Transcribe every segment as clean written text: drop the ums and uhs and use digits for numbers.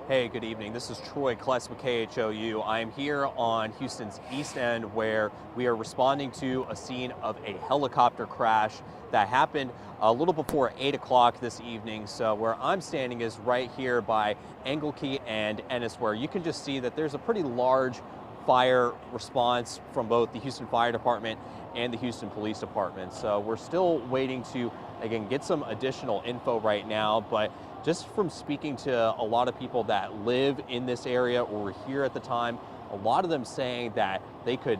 Hey, good evening. This is Troy Kless with KHOU. I am here on Houston's East End where we are responding to a scene of a helicopter crash that happened a little before 8 o'clock this evening. So where I'm standing is right here by Engelke and Ennis, where you can just see that there's a pretty large fire response from both the Houston Fire Department and the Houston Police Department. So we're still waiting to, again, get some additional info right now, but just from speaking to a lot of people that live in this area or were here at the time, a lot of them saying that they could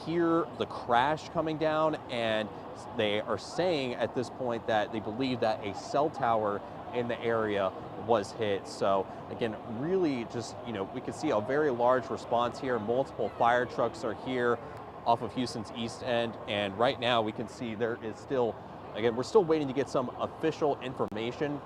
hear the crash coming down, and they are saying at this point that they believe that a cell tower in the area was hit. So again, really just, we can see a very large response here. Multiple fire trucks are here off of Houston's East End, and right now we can see there is still, again, we're still waiting to get some official information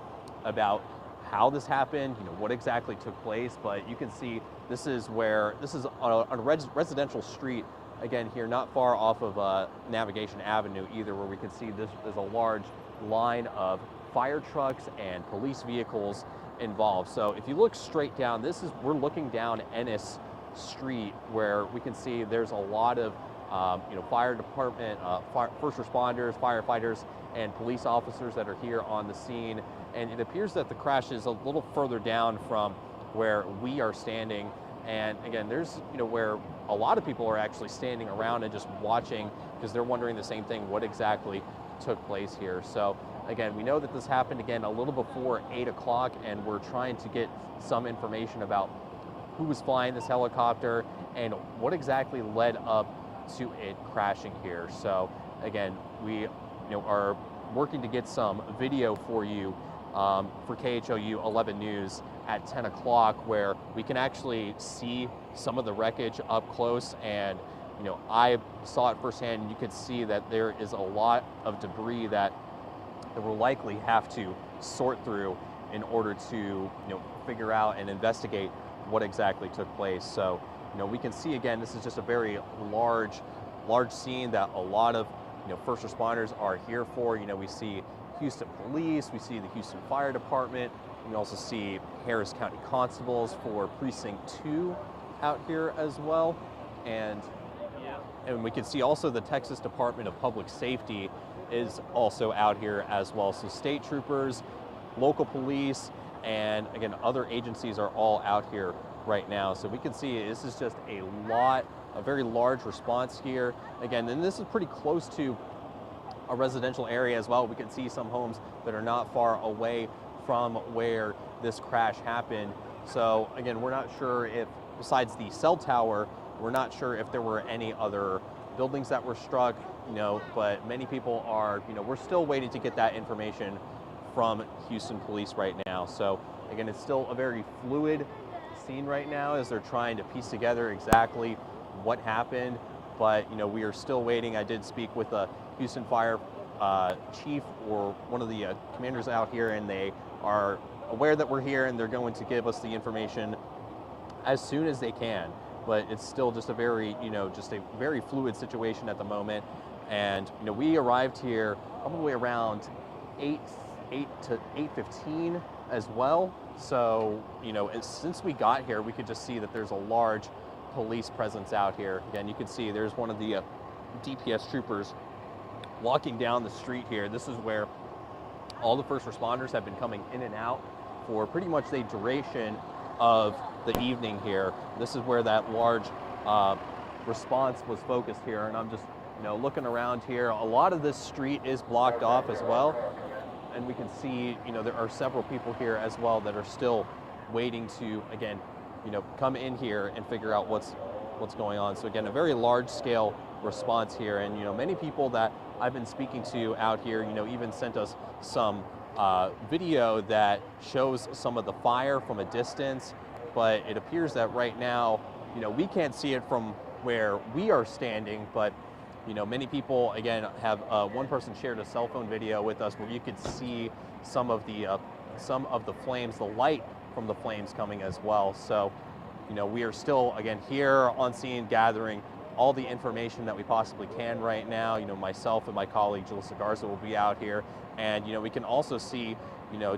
about how this happened, what exactly took place. But you can see this is on a residential street, again, here not far off of Navigation Avenue either, where we can see there's a large line of fire trucks and police vehicles involved. So if you look straight down, we're looking down Ennis Street, where we can see there's a lot of fire department, first responders, firefighters, and police officers that are here on the scene. And it appears that the crash is a little further down from where we are standing. And again, there's, where a lot of people are actually standing around and just watching because they're wondering the same thing, what exactly took place here. So again, we know that this happened again a little before 8 o'clock, and we're trying to get some information about who was flying this helicopter and what exactly led up to it crashing here. So again, we are working to get some video for you for KHOU 11 News at 10 o'clock, where we can actually see some of the wreckage up close. And I saw it firsthand, and you could see that there is a lot of debris that we'll likely have to sort through in order to figure out and investigate what exactly took place. So we can see, again, this is just a very large scene that a lot of first responders are here for. We see Houston Police, we see the Houston Fire Department, we also see Harris County Constables for Precinct 2 out here as well. And we can see also the Texas Department of Public Safety is also out here as well. So state troopers, local police, and again, other agencies are all out here right now. So we can see this is just a very large response here. Again, and this is pretty close to a residential area as well. We can see some homes that are not far away from where this crash happened. So again, we're not sure if, besides the cell tower, we're not sure if there were any other buildings that were struck, but many people are, we're still waiting to get that information from Houston Police right now. So again, it's still a very fluid scene right now as they're trying to piece together exactly what happened. But we are still waiting. I did speak with a Houston Fire chief, or one of the commanders out here, and they are aware that we're here, and they're going to give us the information as soon as they can. But it's still just a very, just a very fluid situation at the moment. And we arrived here probably around 8 to 8:15 as well. So since we got here, we could just see that there's a large police presence out here. Again, you can see there's one of the DPS troopers walking down the street here. This is where all the first responders have been coming in and out for pretty much the duration of the evening here. This is where that large response was focused here. And I'm just looking around here. A lot of this street is blocked off as well. And we can see, there are several people here as well that are still waiting to, again, come in here and figure out what's going on. So again, a very large scale response here. And, many people that I've been speaking to out here, even sent us some video that shows some of the fire from a distance. But it appears that right now, we can't see it from where we are standing, but many people, again, have one person shared a cell phone video with us where you could see some of the flames, the light from the flames coming as well. So, we are still, again, here on scene gathering all the information that we possibly can right now. Myself and my colleague, Julissa Garza, will be out here. And, we can also see,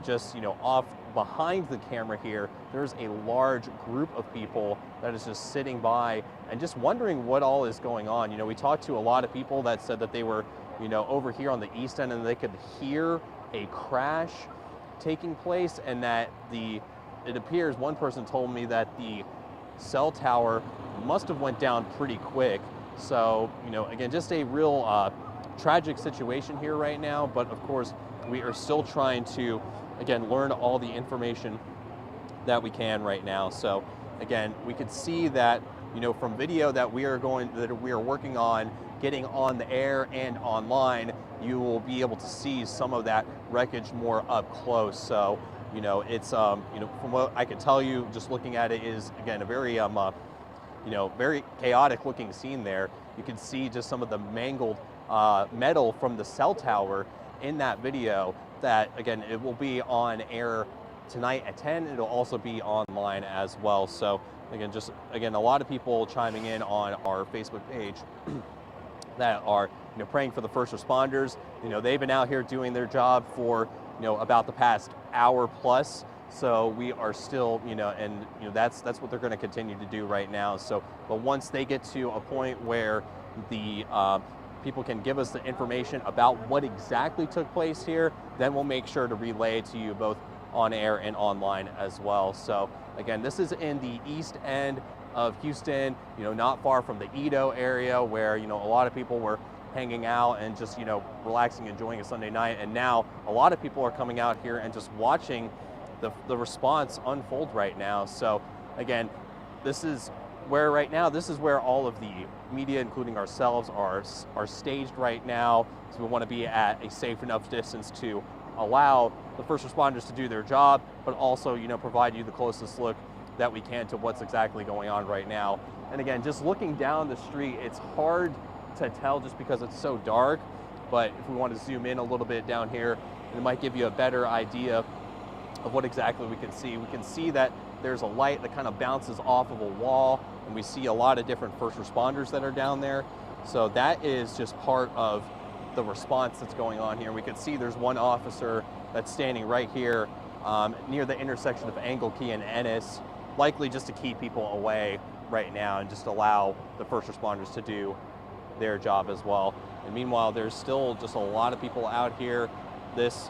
just, off behind the camera here, there's a large group of people that is just sitting by and just wondering what all is going on. You know, we talked to a lot of people that said that they were, you know, over here on the east end and they could hear a crash taking place, and that it appears, one person told me that the cell tower must have went down pretty quick. So, you know, again, just a real tragic situation here right now, but of course we are still trying to, again, learn all the information that we can right now. So again, we could see that, you know, from video that we are working on getting on the air and online, you will be able to see some of that wreckage more up close. So, you know, it's, you know, from what I can tell you, just looking at it, is, again, a very, you know, very chaotic looking scene there. You can see just some of the mangled metal from the cell tower in that video. That, again, it will be on air tonight at 10. It'll also be online as well. So again, just, again, a lot of people chiming in on our Facebook page that are, you know, praying for the first responders. You know, they've been out here doing their job for, you know, about the past hour plus. So we are still, you know, and, you know, that's what they're going to continue to do right now. So, but once they get to a point where the people can give us the information about what exactly took place here, then we'll make sure to relay it to you both on air and online as well. So again, this is in the east end of Houston, you know, not far from the Edo area, where, you know, a lot of people were hanging out and just, you know, relaxing, enjoying a Sunday night. And now a lot of people are coming out here and just watching the response unfold right now. So again, this is where right now, this is where all of the media, including ourselves, are staged right now. So we want to be at a safe enough distance to allow the first responders to do their job, but also, you know, provide you the closest look that we can to what's exactly going on right now. And again, just looking down the street, it's hard to tell just because it's so dark, but if we want to zoom in a little bit down here, it might give you a better idea of what exactly we can see. We can see that there's a light that kind of bounces off of a wall, and we see a lot of different first responders that are down there. So that is just part of the response that's going on here. We can see there's one officer that's standing right here near the intersection of Angle Key and Ennis, likely just to keep people away right now and just allow the first responders to do their job as well. And meanwhile, there's still just a lot of people out here. This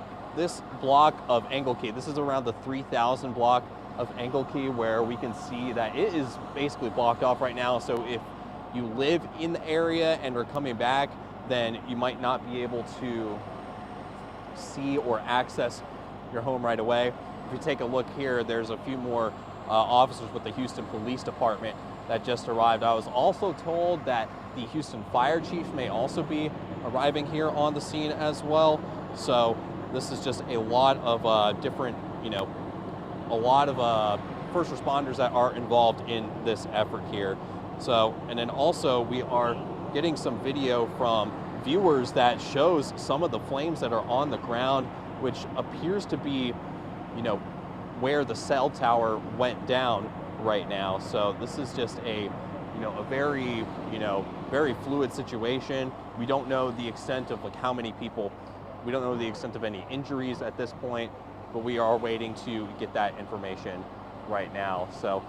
block of Angle Key, this is around the 3000 block of Angle Key, where we can see that it is basically blocked off right now. So if you live in the area and are coming back, then you might not be able to see or access your home right away. If you take a look here, there's a few more officers with the Houston Police Department that just arrived. I was also told that the Houston Fire Chief may also be arriving here on the scene as well. So this is just a lot of different, you know, a lot of first responders that are involved in this effort here. So, and then also we are getting some video from viewers that shows some of the flames that are on the ground, which appears to be, you know, where the cell tower went down right now. So this is just a, you know, a very, you know, very fluid situation. We don't know the extent of like how many people, we don't know the extent of any injuries at this point, but we are waiting to get that information right now. So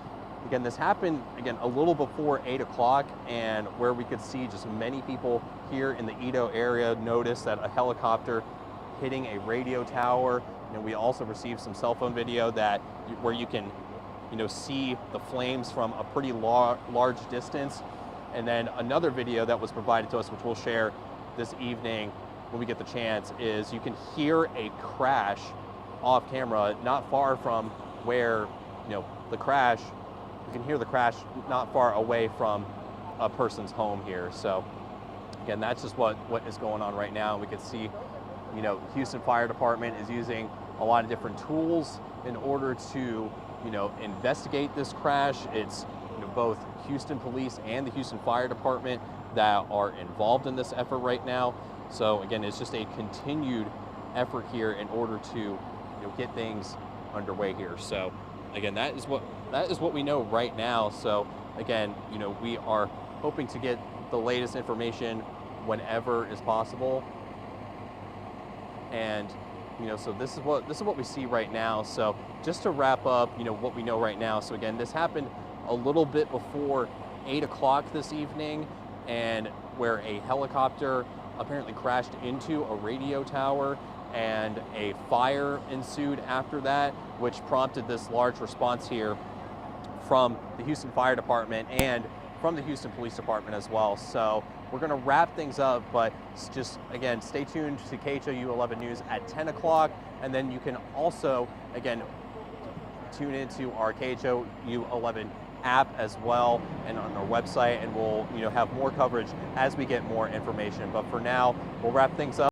again, this happened, again, a little before 8 o'clock, and where we could see just many people here in the Edo area notice that a helicopter hitting a radio tower. And we also received some cell phone video where you can, you know, see the flames from a pretty large distance. And then another video that was provided to us, which we'll share this evening when we get the chance, is you can hear a crash off camera not far from where, you know, the crash, you can hear the crash not far away from a person's home here. So again, that's just what is going on right now. And we can see, you know, Houston Fire Department is using a lot of different tools in order to, you know, investigate this crash. It's, you know, both Houston Police and the Houston Fire Department that are involved in this effort right now. So again, it's just a continued effort here in order to, you know, get things underway here. So again, that is what we know right now. So again, you know, we are hoping to get the latest information whenever is possible. And, So this is what we see right now. So just to wrap up, what we know right now. So again, this happened a little bit before 8 o'clock this evening, and where a helicopter apparently crashed into a radio tower, and a fire ensued after that, which prompted this large response here from the Houston Fire Department and from the Houston Police Department as well. So we're going to wrap things up, but just again, stay tuned to KHOU 11 News at 10 o'clock, and then you can also, again, tune into our KHOU 11 app as well, and on our website, and we'll have more coverage as we get more information. But for now, we'll wrap things up.